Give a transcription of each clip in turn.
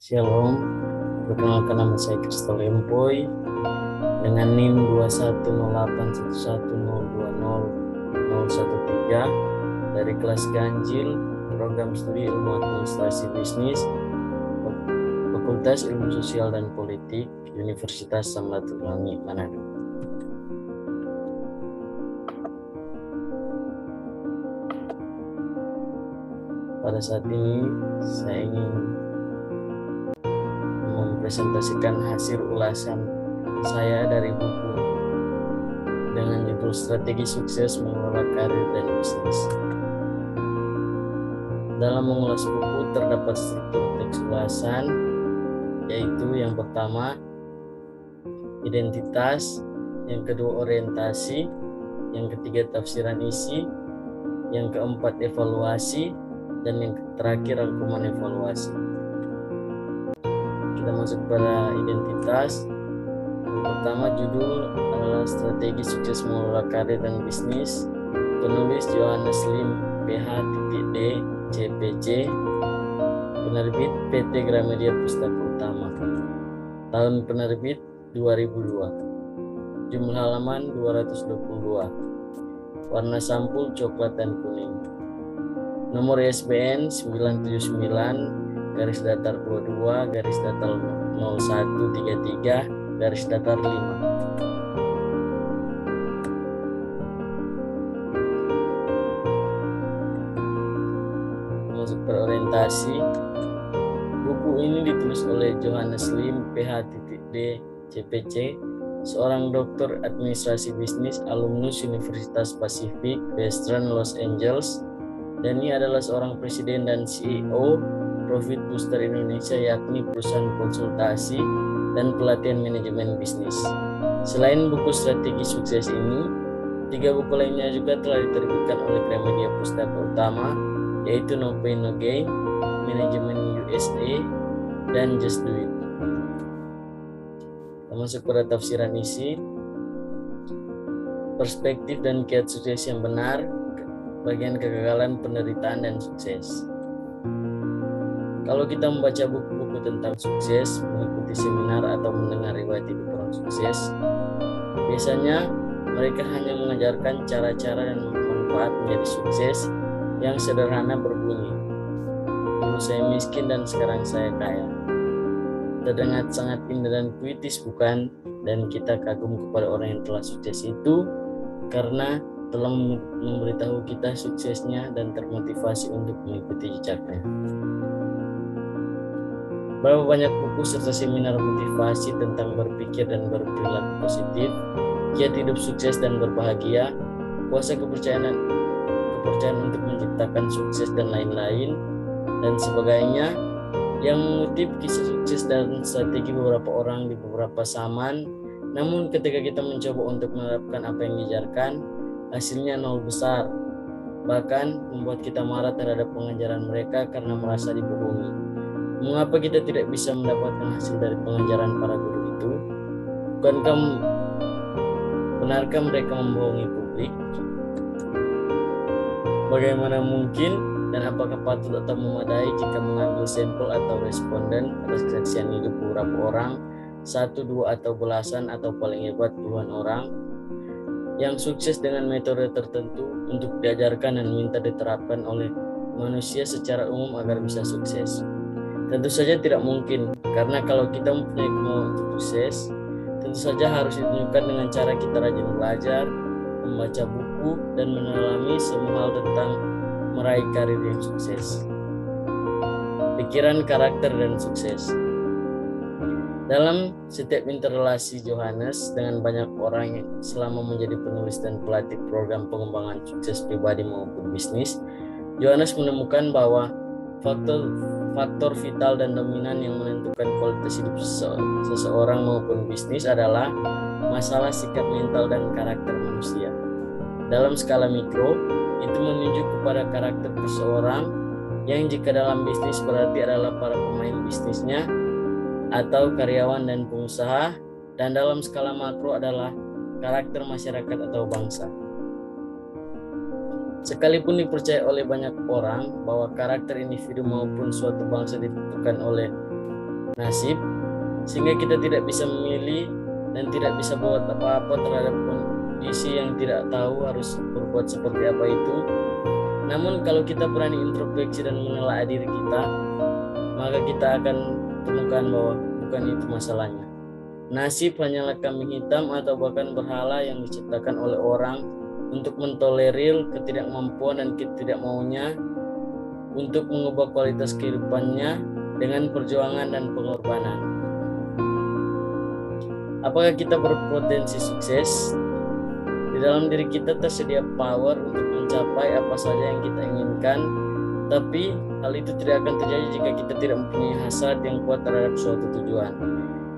Shalom, perkenalkan nama saya Kristo Lempoy dengan NIM 210811020013 dari kelas Ganjil, program studi ilmu administrasi bisnis, Fakultas Ilmu Sosial dan Politik, Universitas Samratulangi, Manado. Pada saat ini saya ingin mempresentasikan hasil ulasan saya dari buku dengan judul Strategi Sukses Mengelola Karir dan Bisnis. Dalam mengulas buku terdapat struktur teks ulasan, yaitu yang pertama identitas, yang kedua orientasi, yang ketiga tafsiran isi, yang keempat evaluasi, dan yang terakhir rangkuman evaluasi. Kita masuk pada identitas. Yang pertama judul adalah Strategi Sukses Mengelola Karir dan Bisnis. Penulis Johannes Lim, PH.D, CPC. Penerbit PT Gramedia Pustaka Utama. Tahun penerbit 2002. Jumlah halaman 222. Warna sampul coklat dan kuning. Nomor ISBN 979 garis datar 22 garis datar 0133 garis datar 5. Masuk berorientasi. Buku ini ditulis oleh Johannes Lim, PH.D, CPC, seorang doktor administrasi bisnis alumnus Universitas Pacific Western Los Angeles, dan ia adalah seorang presiden dan CEO Profit Booster Indonesia, yakni perusahaan konsultasi dan pelatihan manajemen bisnis. Selain buku Strategi Sukses ini, 3 buku lainnya juga telah diterbitkan oleh Gramedia Pustaka Utama, yaitu No Pain No Gain, Manajemen USA, dan Just Do It. Kita masuk pada tafsiran isi. Perspektif dan kiat sukses yang benar, bagian kegagalan, penderitaan, dan sukses. Kalau kita membaca buku-buku tentang sukses, mengikuti seminar atau mendengar riwayat hidup orang sukses, biasanya mereka hanya mengajarkan cara-cara dan manfaat menjadi sukses yang sederhana berbunyi, dulu saya miskin dan sekarang saya kaya. Terdengar sangat indah dan puitis, bukan? Dan kita kagum kepada orang yang telah sukses itu karena telah memberitahu kita suksesnya dan termotivasi untuk mengikuti jejaknya. Berapa banyak buku serta seminar motivasi tentang berpikir dan berperilaku positif, kiat hidup sukses dan berbahagia, kuasa kepercayaan untuk menciptakan sukses dan lain-lain dan sebagainya, yang mengutip kisah sukses dan strategi beberapa orang di beberapa zaman. Namun ketika kita mencoba untuk menerapkan apa yang diajarkan, hasilnya nol besar, bahkan membuat kita marah terhadap pengajaran mereka karena merasa dibohongi. Mengapa kita tidak bisa mendapatkan hasil dari pengajaran para guru itu? Benarkah mereka membohongi publik? Bagaimana mungkin dan apakah patut atau memadai jika mengambil sampel atau responden atas kesaksian hidup beberapa orang, 1, 2, atau belasan, atau paling hebat puluhan orang yang sukses dengan metode tertentu untuk diajarkan dan minta diterapkan oleh manusia secara umum agar bisa sukses? Tentu saja tidak mungkin, karena kalau kita mempunyai kemauan untuk sukses, tentu saja harus ditunjukkan dengan cara kita rajin belajar, membaca buku, dan mendalami semua hal tentang meraih karir yang sukses. Pikiran, karakter, dan sukses. Dalam setiap interrelasi Johannes dengan banyak orang selama menjadi penulis dan pelatih program pengembangan sukses pribadi maupun bisnis, Johannes menemukan bahwa faktor vital dan dominan yang menentukan kualitas hidup seseorang maupun bisnis adalah masalah sikap mental dan karakter manusia. Dalam skala mikro, itu menunjuk kepada karakter seseorang yang jika dalam bisnis berarti adalah para pemain bisnisnya atau karyawan dan pengusaha, dan dalam skala makro adalah karakter masyarakat atau bangsa. Sekalipun dipercaya oleh banyak orang bahwa karakter individu maupun suatu bangsa ditentukan oleh nasib, sehingga kita tidak bisa memilih dan tidak bisa buat apa-apa terhadap kondisi yang tidak tahu harus berbuat seperti apa itu. Namun kalau kita berani introspeksi dan menelaah diri kita, maka kita akan temukan bahwa bukan itu masalahnya. Nasib hanyalah kambing hitam atau bahkan berhala yang diciptakan oleh orang untuk mentolerir ketidakmampuan dan ketidakmaunya untuk mengubah kualitas kehidupannya dengan perjuangan dan pengorbanan. Apakah kita berpotensi sukses? Di dalam diri kita tersedia power untuk mencapai apa saja yang kita inginkan, tapi hal itu tidak akan terjadi jika kita tidak mempunyai hasrat yang kuat terhadap suatu tujuan.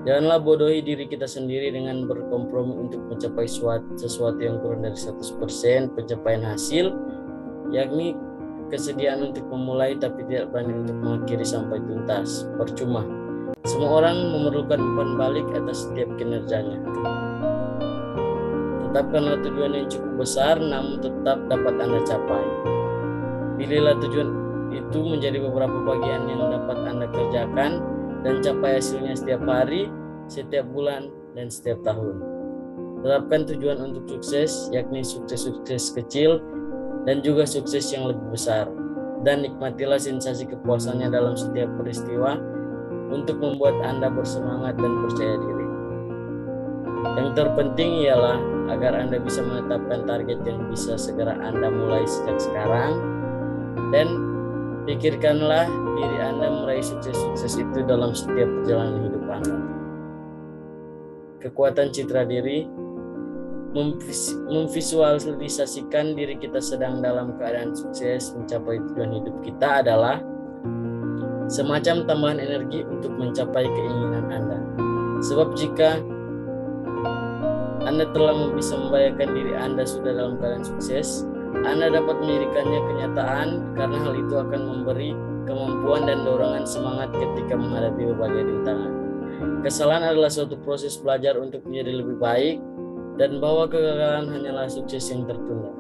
Janganlah bodohi diri kita sendiri dengan berkompromi untuk mencapai sesuatu yang kurang dari 100% pencapaian hasil, yakni kesediaan untuk memulai tapi tidak berani untuk mengakhiri sampai tuntas. Percuma. Semua orang memerlukan umpan balik atas setiap kinerjanya. Tetapkanlah tujuan yang cukup besar namun tetap dapat Anda capai. Pilihlah tujuan itu menjadi beberapa bagian yang dapat Anda kerjakan dan capai hasilnya setiap hari, setiap bulan, dan setiap tahun. Tetapkan tujuan untuk sukses, yakni sukses kecil dan juga sukses yang lebih besar. Dan nikmatilah sensasi kepuasannya dalam setiap peristiwa untuk membuat Anda bersemangat dan percaya diri. Yang terpenting ialah agar Anda bisa menetapkan target yang bisa segera Anda mulai sejak sekarang, dan pikirkanlah diri Anda meraih sukses-sukses itu dalam setiap perjalanan hidup Anda. Kekuatan citra diri, memvisualisasikan diri kita sedang dalam keadaan sukses mencapai tujuan hidup kita adalah semacam tambahan energi untuk mencapai keinginan Anda. Sebab jika Anda telah bisa membayangkan diri Anda sudah dalam keadaan sukses, Anda dapat menjadikannya kenyataan karena hal itu akan memberi kemampuan dan dorongan semangat ketika menghadapi berbagai rintangan. Kesalahan adalah suatu proses belajar untuk menjadi lebih baik, dan bahwa kegagalan hanyalah sukses yang tertunda.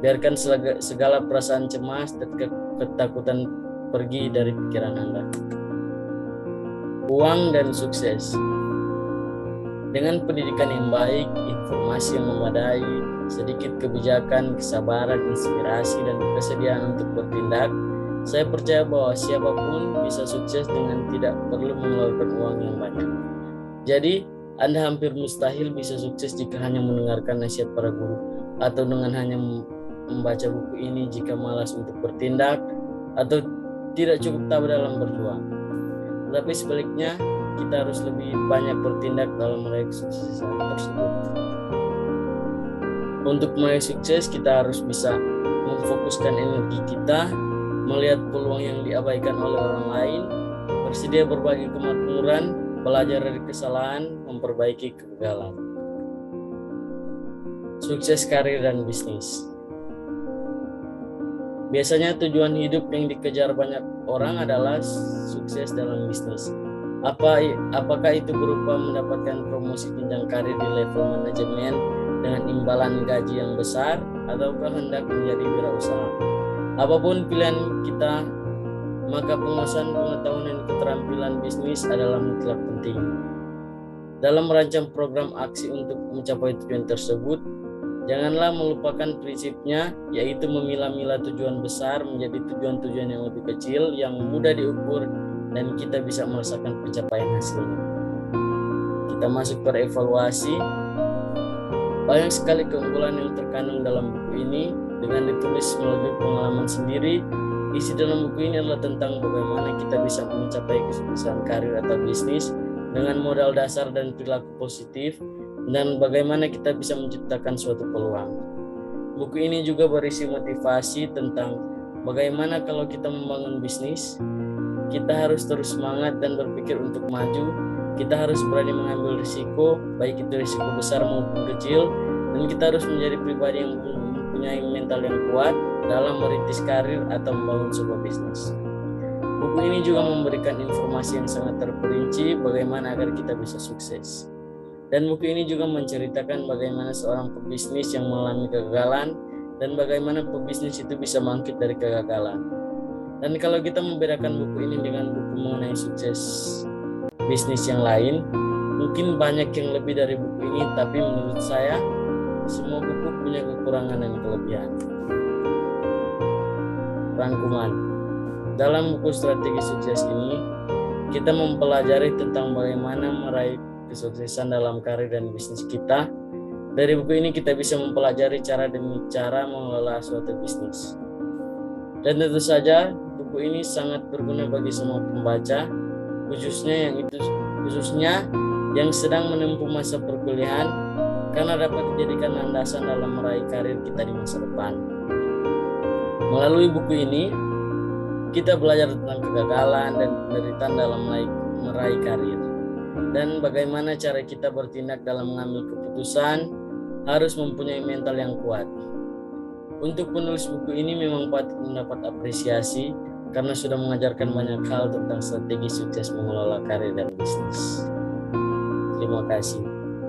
Biarkan segala perasaan cemas dan ketakutan pergi dari pikiran Anda. Uang dan sukses. Dengan pendidikan yang baik, informasi yang memadai, sedikit kebijakan, kesabaran, inspirasi, dan kesediaan untuk bertindak, saya percaya bahwa siapapun bisa sukses dengan tidak perlu mengeluarkan uang yang banyak. Jadi, Anda hampir mustahil bisa sukses jika hanya mendengarkan nasihat para guru, atau dengan hanya membaca buku ini jika malas untuk bertindak, atau tidak cukup tabah dalam berjuang. Tetapi sebaliknya, kita harus lebih banyak bertindak dalam meraih kesuksesan tersebut. Untuk meraih sukses, kita harus bisa memfokuskan energi kita, melihat peluang yang diabaikan oleh orang lain, bersedia berbagi kemakmuran, belajar dari kesalahan, memperbaiki kegagalan. Sukses karir dan bisnis. Biasanya tujuan hidup yang dikejar banyak orang adalah sukses dalam bisnis. Apakah itu berupa mendapatkan promosi jenjang karir di level manajemen dengan imbalan gaji yang besar, ataukah hendak menjadi wirausaha? Apapun pilihan kita, maka penguasaan pengetahuan dan keterampilan bisnis adalah mutlak penting. Dalam merancang program aksi untuk mencapai tujuan tersebut, janganlah melupakan prinsipnya, yaitu memilah-milah tujuan besar menjadi tujuan-tujuan yang lebih kecil, yang mudah diukur, dan kita bisa merasakan pencapaian hasilnya. Kita masuk pada evaluasi. Banyak sekali keunggulan yang terkandung dalam buku ini, dengan ditulis melalui pengalaman sendiri. Isi dalam buku ini adalah tentang bagaimana kita bisa mencapai kesuksesan karir atau bisnis dengan modal dasar dan perilaku positif, dan bagaimana kita bisa menciptakan suatu peluang. Buku ini juga berisi motivasi tentang bagaimana kalau kita membangun bisnis, kita harus terus semangat dan berpikir untuk maju. Kita harus berani mengambil risiko, baik itu risiko besar maupun kecil, dan kita harus menjadi pribadi yang mempunyai mental yang kuat dalam merintis karir atau membangun sebuah bisnis. Buku ini juga memberikan informasi yang sangat terperinci bagaimana agar kita bisa sukses. Dan buku ini juga menceritakan bagaimana seorang pebisnis yang mengalami kegagalan dan bagaimana pebisnis itu bisa bangkit dari kegagalan. Dan kalau kita membedakan buku ini dengan buku mengenai sukses bisnis yang lain. Mungkin banyak yang lebih dari buku ini, tapi menurut saya semua buku punya kekurangan dan kelebihan. Rangkuman. Dalam buku Strategi Sukses ini, kita mempelajari tentang bagaimana meraih kesuksesan dalam karir dan bisnis kita. Dari buku ini kita bisa mempelajari cara demi cara mengelola suatu bisnis. Dan tentu saja buku ini sangat berguna bagi semua pembaca, khususnya yang sedang menempuh masa perkuliahan, karena dapat dijadikan landasan dalam meraih karir kita di masa depan. Melalui buku ini, kita belajar tentang kegagalan dan penderitaan dalam meraih karir, dan bagaimana cara kita bertindak dalam mengambil keputusan harus mempunyai mental yang kuat. Untuk penulis buku ini memang patut mendapat apresiasi karena sudah mengajarkan banyak hal tentang strategi sukses mengelola karir dan bisnis. Terima kasih.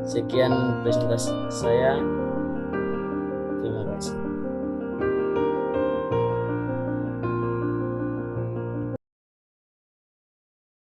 Sekian presentasi saya.